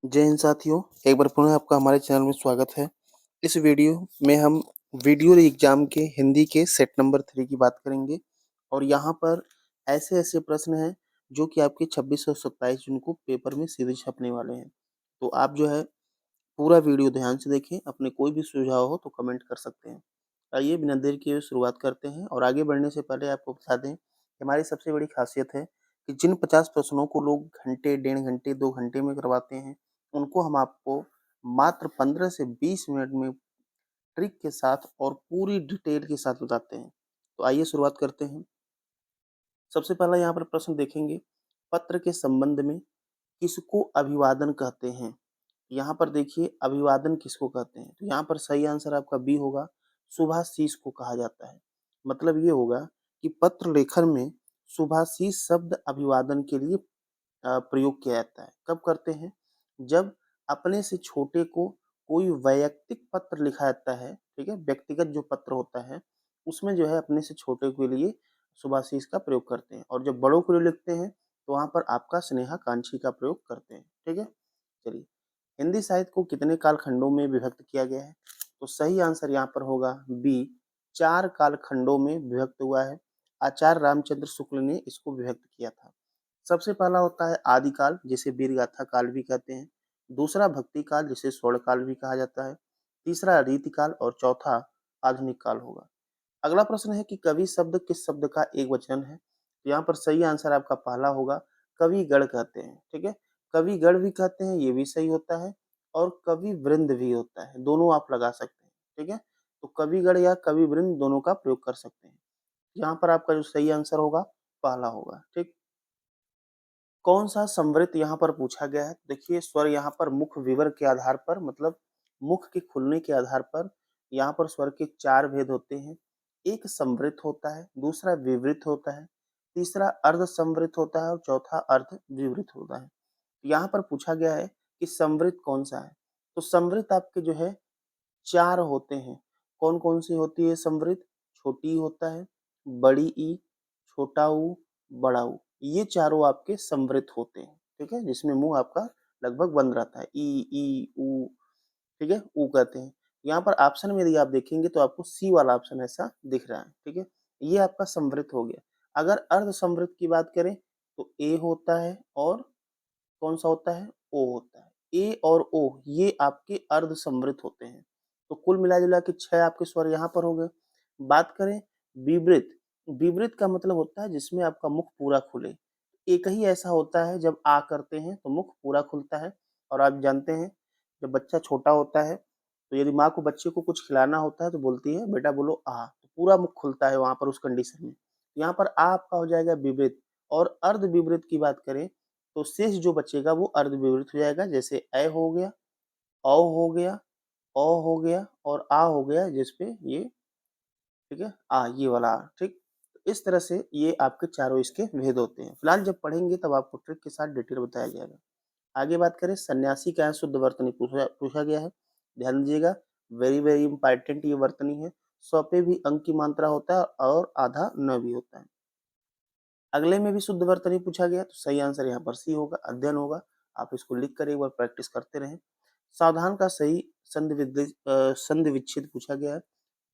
जय हिंद साथियों, एक बार पुनः आपका हमारे चैनल में स्वागत है। इस वीडियो में हम वीडियो एग्जाम के हिंदी के सेट नंबर 3 की बात करेंगे और यहाँ पर ऐसे-ऐसे प्रश्न हैं जो कि आपके 26 और 27 जून को पेपर में सीधे छपने वाले हैं। तो आप जो है पूरा वीडियो ध्यान से देखें, अपने कोई भी सुझाव हो तो कमेंट कर सकते हैं। आइए बिना देर किए शुरुआत करते हैं और आगे बढ़ने से पहले आपको बता दें कि हमारी सबसे बड़ी ख़ासियत है कि जिन 50 प्रश्नों को लोग घंटे, डेढ़ घंटे, 2 घंटे में करवाते हैं, उनको हम आपको मात्र 15 से 20 मिनट में ट्रिक के साथ और पूरी डिटेल के साथ बताते हैं। तो आइए शुरुआत करते हैं। सबसे पहला यहाँ पर प्रश्न देखेंगे, पत्र के संबंध में किसको अभिवादन कहते हैं? यहाँ पर देखिए अभिवादन किसको कहते हैं? तो यहाँ पर सही आंसर आपका बी होगा, शुभाशीष को कहा जाता है। मतलब ये होगा कि पत्र लेखन में शुभाशीष शब्द अभिवादन के लिए प्रयोग किया जाता है। कब करते हैं? जब अपने से छोटे को कोई वैयक्तिक पत्र लिखा जाता है, ठीक है? व्यक्तिगत जो पत्र होता है, उसमें जो है अपने से छोटे के लिए शुभाशीष का प्रयोग करते हैं और जब बड़ों के लिए लिखते हैं, तो वहाँ पर आपका स्नेहाकांक्षी का प्रयोग करते हैं, ठीक है? चलिए, हिंदी साहित्य को कितने कालखंडों में विभक्त किया गया है? तो सही आंसर यहाँ पर होगा बी, 4 कालखंडों में विभक्त हुआ है। आचार्य रामचंद्र शुक्ल ने इसको विभक्त किया था। सबसे पहला होता है आदिकाल, जिसे वीरगाथा काल भी कहते हैं। दूसरा भक्ति काल, जिसे स्वर्ण काल भी कहा जाता है। तीसरा रीतिकाल और चौथा आधुनिक काल होगा। अगला प्रश्न है कि कवि शब्द किस शब्द का एक वचन है? तो यहाँ पर सही आंसर आपका पहला होगा, कविगण कहते हैं, ठीक है? कविगण भी कहते हैं, ये भी सही होता है और कवि वृंद भी होता है, दोनों आप लगा सकते हैं, ठीक है? तो कविगण या कवि वृंद दोनों का प्रयोग कर सकते हैं। यहाँ पर आपका जो सही आंसर होगा, पहला होगा, ठीक? कौन-सा संवृत यहाँ पर पूछा गया है? देखिए स्वर यहाँ पर मुख विवर के आधार पर मतलब मुख के खुलने के आधार पर यहाँ पर स्वर के 4 भेद होते हैं। एक संवृत होता है, दूसरा विवृत होता है, तीसरा अर्ध संवृत होता है और चौथा अर्ध विवृत होता है। यहाँ पर पूछा गया है कि संवृत कौन-सा है? तो संवृत आपके जो है 4 होते हैं। कौन-कौन सी होती है समृद्ध? छोटी होता है, बड़ी ई, छोटा ऊ, बड़ा ऊ। ये चारों आपके समृद्ध होते हैं, ठीक है? जिसमें मुँह आपका लगभग बंद रहता है। ई, ऊ, ठीक है? ऊ कहते हैं। यहाँ पर ऑप्शन में यदि आप देखेंगे तो आपको सी वाला ऑप्शन ऐसा दिख रहा है, ठीक है? ये आपका समृद्ध हो गया। अगर अर्ध समृद्ध की बात करें तो ए होता है और कौन-सा होता है? ओ होता है। ए और ओ ये आपके अर्ध समृद्ध होते हैं। तो कुल मिला-जुला के 6 आपके स्वर यहाँ पर हो गए। बात करें विवृत, विवृत का मतलब होता है जिसमें आपका मुख पूरा खुले। एक ही ऐसा होता है जब आ करते हैं तो मुख पूरा खुलता है और आप जानते हैं जब बच्चा छोटा होता है तो यदि माँ को बच्चे को कुछ खिलाना होता है तो बोलती है बेटा बोलो आ, तो पूरा मुख खुलता है वहाँ पर उस कंडीशन में। यहाँ पर आ आपका हो जाएगा विवृत और अर्ध विवृत की बात करें तो शेष जो बचेगा वो अर्धविवृत हो जाएगा जैसे ए हो गया, औ हो गया, औ हो गया और आ हो गया जिसपे ये ठीक है ये वाला ठीक। इस तरह से ये आपके चारों इसके भेद होते हैं। फिलहाल जब पढ़ेंगे तब आपको ट्रिक के साथ डिटेल बताया जाएगा। आगे बात करें सन्यासी का यहाँ शुद्ध वर्तनी पूछा पूछा गया है। ध्यान दीजिएगा वेरी वेरी इंपॉर्टेंट ये वर्तनी है। 100 पे भी अंक की मात्रा होता है और आधा न भी होता है। अगले में भी शुद्ध वर्तनी पूछा गया तो सही आंसर यहाँ पर सी होगा, अध्ययन होगा। आप इसको लिख कर एक बार प्रैक्टिस करते रहें। सावधान का सही संधि विच्छेद पूछा गया है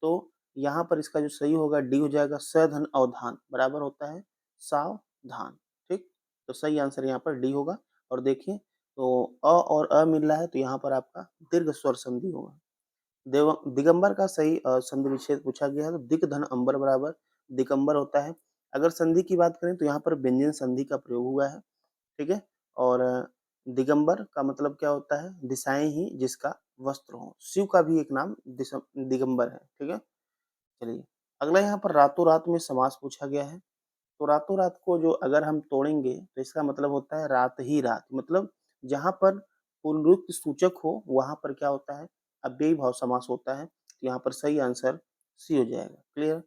तो यहाँ पर इसका जो सही होगा डी हो जाएगा। सधन अवधान बराबर होता है सावधान, ठीक? तो सही आंसर यहाँ पर डी होगा और देखिए तो अ और अ मिल रहा है तो यहाँ पर आपका दीर्घ स्वर संधि होगा। दिगंबर का सही संधि विच्छेद पूछा गया है तो दिक धन अंबर बराबर दिगंबर होता है। अगर संधि की बात करें तो यहाँ पर व्यंजन संधि का प्रयोग हुआ है, ठीक है? और दिगंबर का मतलब क्या होता है? दिशाएं ही जिसका वस्त्र हो। शिव का भी एक नाम दिगंबर है, ठीक है? चलिए अगला यहाँ पर रातों रात में समास पूछा गया है। तो रातों रात को जो अगर हम तोड़ेंगे तो इसका मतलब होता है रात ही रात। मतलब जहाँ पर पुनरुक्त सूचक हो वहाँ पर क्या होता है? अव्ययी भाव समास होता है। तो यहाँ पर सही आंसर सी हो जाएगा। क्लियर?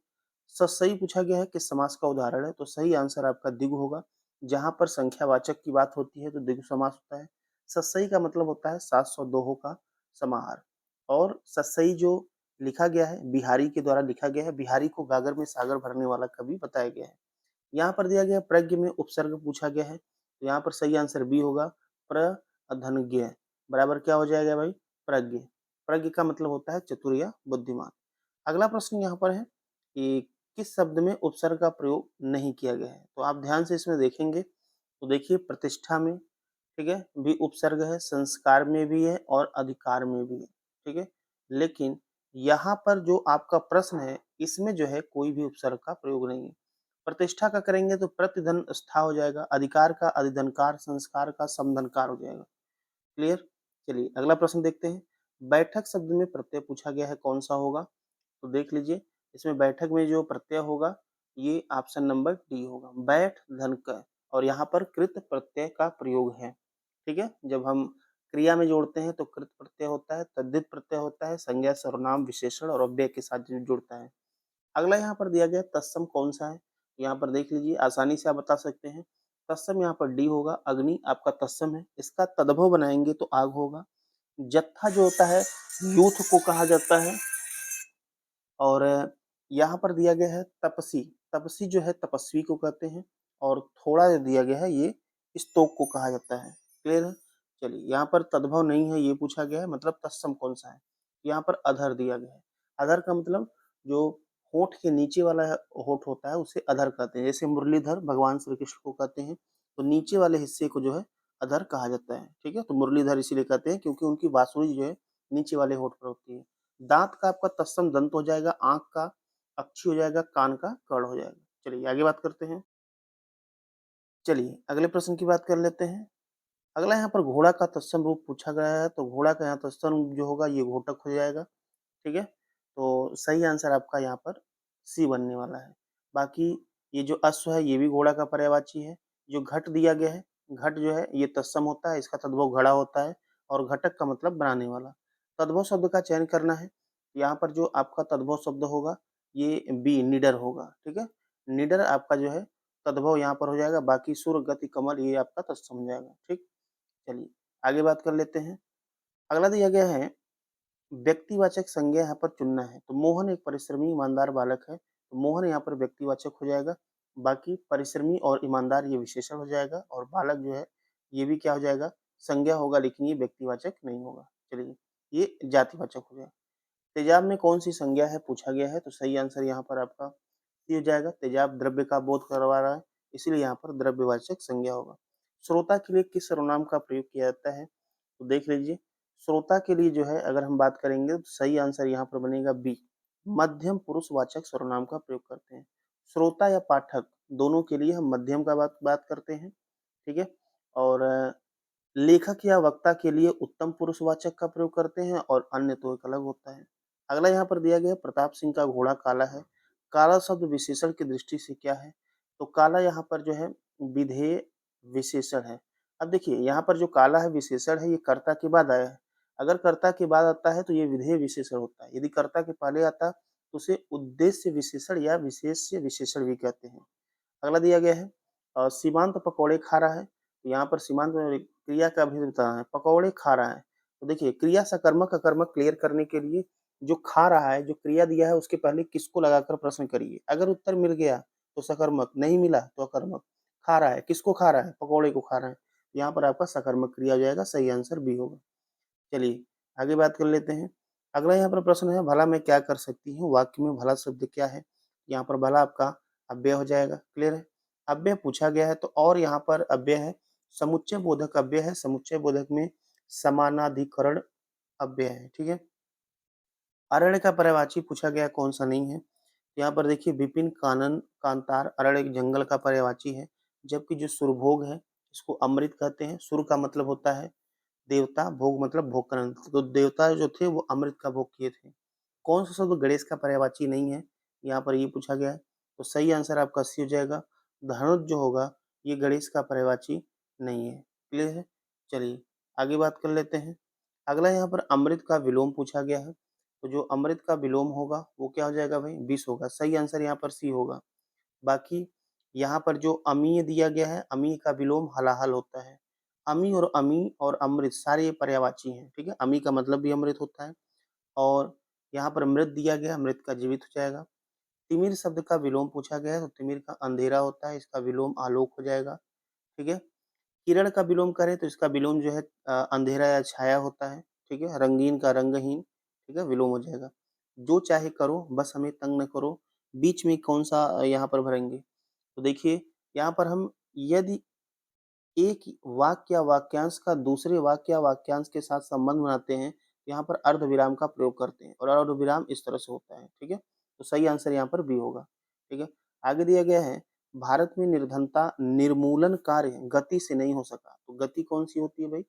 सही पूछा गया है कि समास का उदाहरण है तो सही आंसर आपका द्विगु होगा। जहाँ पर संख्यावाचक की बात होती है तो द्विगु समास होता है। सही का मतलब होता है 700 दोहों का समाहार। और सही जो लिखा गया है बिहारी के द्वारा लिखा गया है। बिहारी को गागर में सागर भरने वाला कवि बताया गया है। यहाँ पर दिया गया प्रज्ञ में उपसर्ग पूछा गया है तो यहाँ पर सही आंसर बी होगा प्रधनज्ञ। बराबर क्या हो जाएगा भाई, प्रज्ञ। प्रज्ञ का मतलब होता है चतुर या बुद्धिमान। अगला प्रश्न यहाँ पर है कि किस शब्द में उपसर्ग का प्रयोग नहीं किया गया है। तो आप ध्यान से इसमें देखेंगे तो देखिए प्रतिष्ठा में, ठीक है, भी उपसर्ग है, संस्कार में भी है और अधिकार में भी है, ठीक है। लेकिन यहाँ पर जो आपका प्रश्न है इसमें जो है कोई भी उपसर्ग का प्रयोग नहीं है। प्रतिष्ठा का करेंगे तो प्रतिधन स्था हो जाएगा, अधिकार का अधिधनकार, संस्कार का समधनकार हो जाएगा। क्लियर। चलिए अगला प्रश्न देखते हैं। बैठक शब्द में प्रत्यय पूछा गया है, कौन सा होगा। तो देख लीजिए इसमें बैठक में जो प्रत्यय होगा ये ऑप्शन नंबर डी होगा, बैठ धन क, और यहाँ पर कृत प्रत्यय का प्रयोग है, ठीक है। जब हम क्रिया में जोड़ते हैं तो कृत प्रत्यय होता है, तद्धित प्रत्यय होता है, संज्ञा सर्वनाम विशेषण और अव्यय के साथ जुड़ता है। अगला यहाँ पर दिया गया तत्सम कौन सा है, यहाँ पर देख लीजिए आसानी से आप बता सकते हैं। तत्सम यहाँ पर डी होगा, अग्नि आपका तत्सम है। इसका तद्भव बनाएंगे तो आग होगा। जत्था जो होता है यूथ को कहा जाता है। और यहाँ पर दिया गया है तपसी, तपसी जो है तपस्वी को कहते हैं। और थोड़ा जो दिया गया है ये स्तोक को कहा जाता है। क्लियर है। चलिए यहाँ पर तद्भव नहीं है ये पूछा गया है, मतलब तत्सम कौन सा है। यहाँ पर अधर दिया गया है। अधर का मतलब जो होठ के नीचे वाला होठ होता है उसे अधर कहते हैं। जैसे मुरलीधर भगवान श्री कृष्ण को कहते हैं तो नीचे वाले हिस्से को जो है अधर कहा जाता है, ठीक है। तो मुरलीधर इसीलिए कहते हैं क्योंकि उनकी बांसुरी जो है नीचे वाले होठ पर होती है। दांत का आपका तत्सम दंत हो जाएगा, आंख का अक्षी हो जाएगा, कान का कर्ण हो जाएगा। चलिए आगे बात करते हैं। चलिए अगले प्रश्न की बात कर लेते हैं। अगला यहाँ पर घोड़ा का तत्सम रूप पूछा गया है, तो घोड़ा का यहाँ तत्सम रूप जो होगा ये घोटक हो जाएगा, ठीक है। तो सही आंसर आपका यहाँ पर सी बनने वाला है। बाकी ये जो अश्व है ये भी घोड़ा का पर्यायवाची है। जो घट दिया गया है, घट जो है ये तत्सम होता है, इसका तद्भव घड़ा होता है, और घटक का मतलब बनाने वाला। तद्भव शब्द का चयन करना है। यहाँ पर जो आपका तद्भव शब्द होगा ये बी निडर होगा, ठीक है। निडर आपका जो है तद्भव यहाँ पर हो जाएगा। बाकी सुर गति कमल ये आपका तत्सम हो जाएगा, ठीक। चलिए आगे बात कर लेते हैं। अगला दिया गया है व्यक्तिवाचक संज्ञा यहाँ पर चुनना है। तो मोहन एक परिश्रमी ईमानदार बालक है, तो मोहन यहाँ पर व्यक्तिवाचक हो जाएगा। बाकी परिश्रमी और ईमानदार ये विशेषण हो जाएगा, और बालक जो है ये भी क्या हो जाएगा, संज्ञा होगा, लेकिन ये व्यक्तिवाचक नहीं होगा। चलिए ये जातिवाचक हो जाएगा। तेजाब में कौन सी संज्ञा है पूछा गया है, तो सही आंसर यहाँ पर आपका सी हो जाएगा। तेजाब द्रव्य का बोध करवा रहा है, इसीलिए यहाँ पर द्रव्यवाचक संज्ञा होगा। श्रोता के लिए किस सर्वनाम का प्रयोग किया जाता है, तो देख लीजिए श्रोता के लिए जो है अगर हम बात करेंगे तो सही आंसर यहाँ पर बनेगा बी, मध्यम पुरुषवाचक सर्वनाम का प्रयोग करते हैं। श्रोता या पाठक दोनों के लिए हम मध्यम का बात करते हैं, ठीक है। और लेखक या वक्ता के लिए उत्तम पुरुषवाचक का प्रयोग करते हैं, और अन्य तो एक अलग होता है। अगला यहाँ पर दिया गया प्रताप सिंह का घोड़ा काला है। काला शब्द विशेषण की दृष्टि से क्या है, तो काला यहाँ पर जो है विधेय विशेषण है। अब देखिए यहाँ पर जो काला है विशेषण है, ये कर्ता के बाद आया है। अगर कर्ता के बाद आता है तो ये विधेय विशेषण होता है। यदि कर्ता के पहले आता तो उसे उद्देश्य विशेषण या विशेष्य विशेषण भी कहते हैं। अगला दिया गया है सीमांत पकौड़े खा रहा है। तो यहाँ पर सीमांत में क्रिया का भी बताना है, पकौड़े खा रहा है। तो देखिए क्रिया सकर्मक अकर्मक क्लियर करने के लिए जो खा रहा है, जो क्रिया दिया है उसके पहले किसको लगाकर प्रश्न करिए। अगर उत्तर मिल गया तो सकर्मक, नहीं मिला तो अकर्मक। खा रहा है, किसको खा रहा है, पकौड़े को खा रहा है। यहाँ पर आपका सकर्मक क्रिया हो जाएगा, सही आंसर बी होगा। चलिए आगे बात कर लेते हैं। अगला यहाँ पर प्रश्न है भला मैं क्या कर सकती हूँ, वाक्य में भला शब्द क्या है। यहाँ पर भला आपका अव्यय हो जाएगा। क्लियर है। अव्यय पूछा गया है तो, और यहाँ पर अव्यय है समुच्चय बोधक अव्यय है। समुच्चय बोधक में समानाधिकरण अव्यय है, ठीक है। अरण्य का पर्यायवाची पूछा गया कौन सा नहीं है। यहाँ पर देखिए विपिन कानन कांतार, अरण्य एक जंगल का पर्यायवाची है। जबकि जो सुरभोग है इसको अमृत कहते हैं। सुर का मतलब होता है देवता, भोग मतलब भोग करना, तो देवता जो थे वो अमृत का भोग किए थे। कौन सा शब्द गणेश का पर्यायवाची नहीं है, यहाँ पर ये पूछा गया है। तो सही आंसर आपका सी हो जाएगा। धनुष जो होगा ये गणेश का पर्यायवाची नहीं है। क्लियर है। चलिए आगे बात कर लेते हैं। अगला यहाँ पर अमृत का विलोम पूछा गया है। तो जो अमृत का विलोम होगा वो क्या हो जाएगा भाई, विष होगा। सही आंसर यहाँ पर सी होगा। बाकी यहाँ पर जो अमीय दिया गया है, अमीय का विलोम हलाहल होता है। अमी और अमृत सारे ये पर्यायवाची हैं, ठीक है। अमी का मतलब भी अमृत होता है। और यहाँ पर मृत दिया गया, मृत का जीवित हो जाएगा। तिमिर शब्द का विलोम पूछा गया है, तो तिमिर का अंधेरा होता है, इसका विलोम आलोक हो जाएगा, ठीक है। किरण का विलोम करें तो इसका विलोम जो है अंधेरा या छाया होता है, ठीक है? रंगीन का रंगहीन, ठीक है? विलोम हो जाएगा। जो चाहे करो बस हमें तंग न करो, बीच में कौन-सा यहाँ पर भरेंगे? तो देखिए यहाँ पर हम यदि एक वाक्य या वाक्यांश का दूसरे वाक्य या वाक्यांश के साथ संबंध बनाते हैं, तो यहाँ पर अर्धविराम का प्रयोग करते हैं और अर्धविराम इस तरह से होता है, ठीक है? तो सही आंसर यहाँ पर बी होगा, ठीक है? आगे दिया गया है, भारत में निर्धनता निर्मूलन कार्य गति से नहीं हो सका, तो गति कौन-सी होती है भई?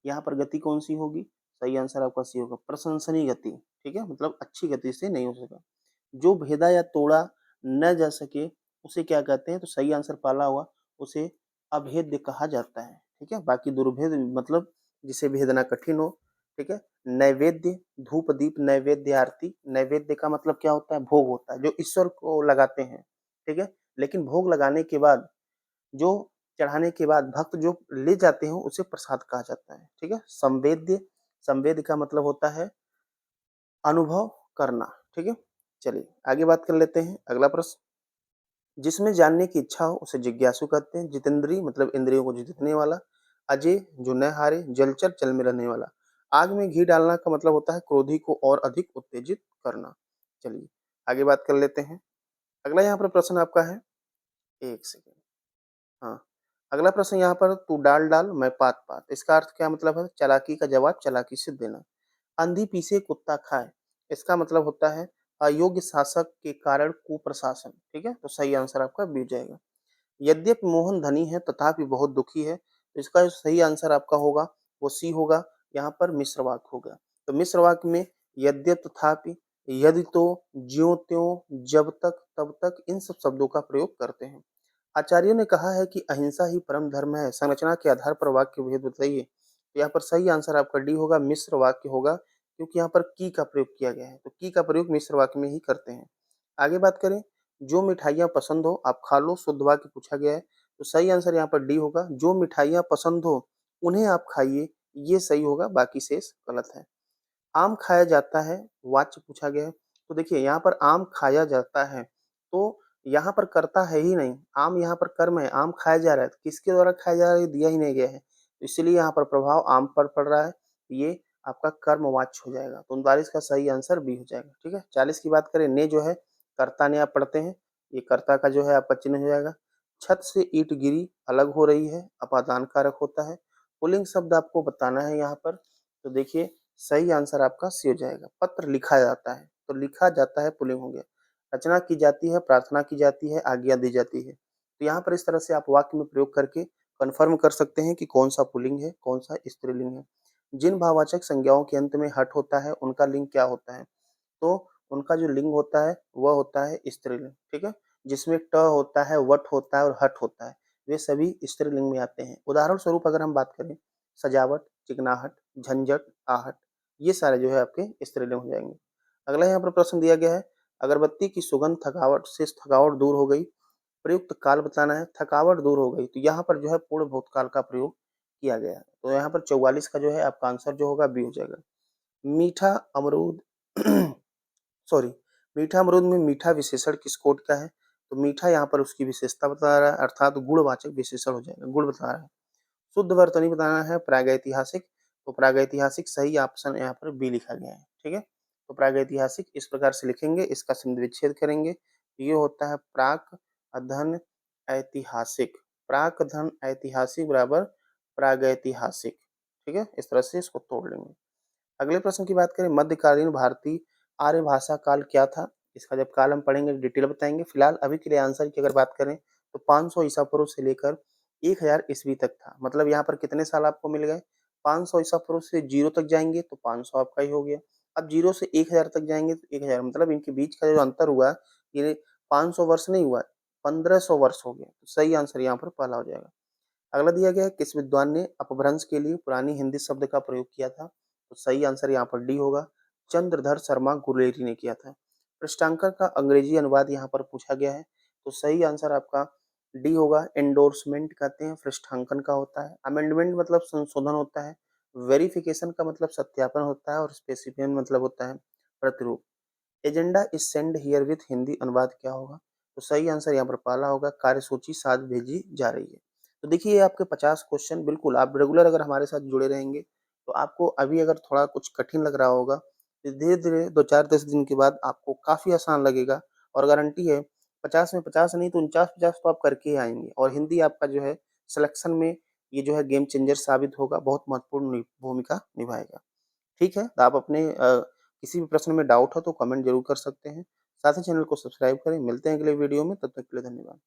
यहाँ पर गति कौन-सी होगी? सही आंसर आपका सी होगा, प्रशंसनीय गति, ठीक है? मतलब अच्छी गति से नहीं हो सका। जो भेदा या तोड़ा न जा सके, उसे क्या कहते हैं? तो सही आंसर पहला हुआ, उसे अभेद्य कहा जाता है, ठीक है? बाकी दुर्भेद मतलब जिसे भेदना कठिन हो, ठीक है? नैवेद्य, धूप, दीप, नैवेद्य, आरती, नैवेद्य का मतलब क्या होता है? भोग होता है, जो ईश्वर को लगाते हैं, ठीक है? लेकिन भोग लगाने के बाद जो चढ़ाने के बाद भक्त जो ले जाते हैं उसे प्रसाद कहा जाता है, ठीक है? संवेद्य, संवेद्य का मतलब होता है अनुभव करना, ठीक है? चलिए आगे बात कर लेते हैं, अगला प्रश्न, जिसमें जानने की इच्छा हो उसे जिज्ञासु कहते हैं, जितेंद्रिय मतलब इंद्रियों को जीतने वाला, अजेय जो न हारे, जलचर जल में रहने वाला, आग में घी डालना का मतलब होता है क्रोधी को और अधिक उत्तेजित करना। चलिए आगे बात कर लेते हैं, अगला यहाँ पर प्रश्न आपका है, एक सेकेंड, हाँ, अगला प्रश्न यहाँ पर तू डाल डाल मैं पात पात, इसका अर्थ क्या मतलब है? चालाकी का जवाब चालाकी से देना। अंधी पीसे कुत्ता खाए, इसका मतलब होता है अयोग्य शासक के कारण कुप्रशासन, ठीक है? तो सही आंसर आपका बी हो जाएगा। यद्यपि मोहन धनी है तथापि बहुत दुखी है, तो इसका जो सही आंसर आपका होगा वो सी होगा, यहाँ पर मिश्र वाक्य होगा। तो मिश्र वाक्य में यद्यप, तथापि, यदि तो, ज्यों त्यों, जब तक, तब तक, इन सब शब्दों का प्रयोग करते हैं। आचार्यों ने कहा है कि अहिंसा ही परम धर्म है, संरचना के आधार पर वाक्य भेद बताइए। तो यहाँ पर सही आंसर आपका डी होगा, मिश्र वाक्य होगा, क्योंकि यहाँ पर की का प्रयोग किया गया है, तो की का प्रयोग मिश्र वाक्य में ही करते हैं। आगे बात करें, जो मिठाइयाँ पसंद हो आप खा लो, शुद्ध वाक्य पूछा गया है, तो सही आंसर यहाँ पर डी होगा, जो मिठाइयाँ पसंद हो उन्हें आप खाइए, ये सही होगा, बाकी शेष गलत है। आम खाया जाता है, वाच्य पूछा गया है, तो देखिए यहाँ पर आम खाया जाता है, तो यहाँ पर कर्ता है ही नहीं, आम यहाँ पर कर्म है, आम खाया जा रहा है, तो किसके द्वारा खाया जा रहा है? ये दिया ही नहीं गया है, तो इसलिए यहाँ पर प्रभाव आम पर पड़ रहा है, ये आपका कर्म वाच्य हो जाएगा, तो 39 का सही आंसर बी हो जाएगा, ठीक है? 40 की बात करें, ने जो है कर्ता ने आप पढ़ते हैं, ये कर्ता का जो है आपका चिन्ह हो जाएगा। छत से ईंट गिरी अलग हो रही है, अपादान कारक होता है, पुल्लिंग शब्द आपको बताना है यहाँ पर, तो देखिए सही आंसर आपका सी हो जाएगा। पत्र लिखा जाता है, तो लिखा जाता है पुल्लिंग हो गया। रचना की जाती है, प्रार्थना की जाती है, आज्ञा दी जाती है। तो यहाँ पर इस तरह से आप वाक्य में प्रयोग करके कन्फर्म कर सकते हैं कि कौन सा पुल्लिंग है, कौन सा स्त्रीलिंग है। जिन भाववाचक संज्ञाओं के अंत में हट होता है, उनका लिंग क्या होता है? तो उनका जो लिंग होता है, वह होता है स्त्रीलिंग, ठीक है? जिसमें ट होता है, वट होता है और हट होता है, वे सभी स्त्रीलिंग में आते हैं। उदाहरण स्वरूप अगर हम बात करें, सजावट, चिकनाहट, झंझट, आहट, ये सारे जो है आपके स्त्रीलिंग हो जाएंगे। अगला यहाँ पर प्रश्न दिया गया है, अगरबत्ती की सुगंध थकावट से थकावट दूर हो गई, प्रयुक्त काल बताना है, थकावट दूर हो गई, तो यहाँ पर जो है पूर्ण भूतकाल का प्रयोग किया गया है, तो यहाँ पर 44 का जो है आपका आंसर जो होगा बी हो जाएगा। मीठा अमरूद सॉरी, मीठा अमरूद में मीठा विशेषण किस कोट का है? तो मीठा यहाँ पर उसकी विशेषता बता रहा है, अर्थात गुणवाचक विशेषण हो जाएगा, गुण बता रहा है। शुद्ध वर्तनी बताना है, प्रागैतिहासिक, तो प्रागैतिहासिक सही ऑप्शन यहाँ पर बी लिखा गया है, ठीक है? तो प्रागैतिहासिक इस प्रकार से लिखेंगे, इसका संधि विच्छेद करेंगे, ये होता है प्राक अधन ऐतिहासिक, प्राक धन ऐतिहासिक बराबर प्रागैतिहासिक, ठीक है? इस तरह से इसको तोड़ लेंगे। अगले प्रश्न की बात करें, मध्यकालीन भारतीय आर्य भाषा काल क्या था? इसका जब काल हम पढ़ेंगे डिटेल बताएंगे, फिलहाल अभी के लिए आंसर की अगर बात करें तो 500 ईसा पूर्व से लेकर 1000 ईस्वी तक था, मतलब यहाँ पर कितने साल आपको मिल गए? 500 ईसा पूर्व से जीरो तक जाएंगे तो 500 आपका ही हो गया, अब जीरो से 1000 तक जाएंगे तो 1000, मतलब इनके बीच का जो अंतर हुआ ये 500 वर्ष नहीं हुआ, 1500 वर्ष हो गया, तो सही आंसर यहाँ पर पहला हो जाएगा। अगला दिया गया है, किस विद्वान ने अपभ्रंश के लिए पुरानी हिंदी शब्द का प्रयोग किया था? तो सही आंसर यहाँ पर डी होगा, चंद्रधर शर्मा गुलेरी ने किया था। पृष्ठांकन का अंग्रेजी अनुवाद यहाँ पर पूछा गया है, तो सही आंसर आपका डी होगा, एंडोर्समेंट कहते हैं पृष्ठांकन का होता है, अमेंडमेंट मतलब संशोधन होता है, वेरिफिकेशन का मतलब सत्यापन होता है और स्पेसिफिकेशन मतलब होता है प्रतिरूप। Agenda is send here with Hindi अनुवाद क्या होगा? तो सही आंसर यहाँ पर पहला होगा, कार्यसूची साथ भेजी जा रही है। तो देखिए ये आपके 50 क्वेश्चन बिल्कुल आप रेगुलर अगर हमारे साथ जुड़े रहेंगे, तो आपको अभी अगर थोड़ा कुछ कठिन लग रहा होगा, तो धीरे-धीरे 2, 4, 10 दिन के बाद आपको काफ़ी आसान लगेगा और गारंटी है 50 में 50 नहीं तो 49-50 तो आप करके ही आएँगे और हिंदी आपका जो है सिलेक्शन में ये जो है गेम चेंजर साबित होगा, बहुत महत्वपूर्ण भूमिका निभाएगा। ठीक है? तो आप अपने किसी भी प्रश्न में डाउट हो तो कमेंट ज़रूर कर सकते हैं। साथ ही चैनल को सब्सक्राइब करें। मिलते हैं अगले वीडियो में, तब तक के लिए धन्यवाद।